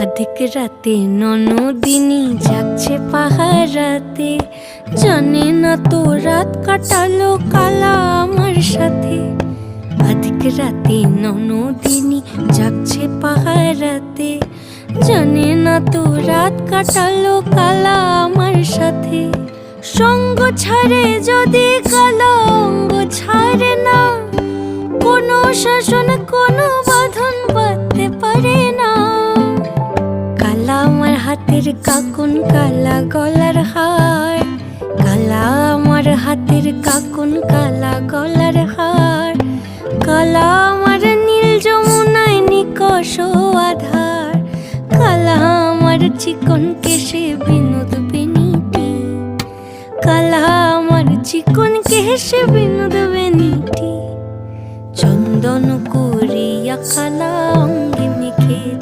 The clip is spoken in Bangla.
আধিক রাতে ননদিনী যাচ্ছে পাহারাতে, জানে না তো রাত কাটালো কালা আমার সাথে। আধিক রাতে ননদিনী যাচ্ছে পাহারাতে, জানে না তো রাত কাটালো কালা আমার সাথে। সঙ্গ ছাড়ে যদি কালা অঙ্গ ছাড়ে না, কোনো শাসন কোনো বাঁধন বাঁধতে পারে না। কালা আমার হাতের কাকুন কালা গলার হার, কালা আমার হাতের কাকুন কালা গলার হার। কালা আমার নীল যমুনায় নিকষ আধার, কালা আমার চিকন কেশে বিনোদ বেনিটি। কালা আমার চিকন কেশে বিনোদ বেনিটি। চন্দন করিয়া কালা অঙ্গে মেখেছি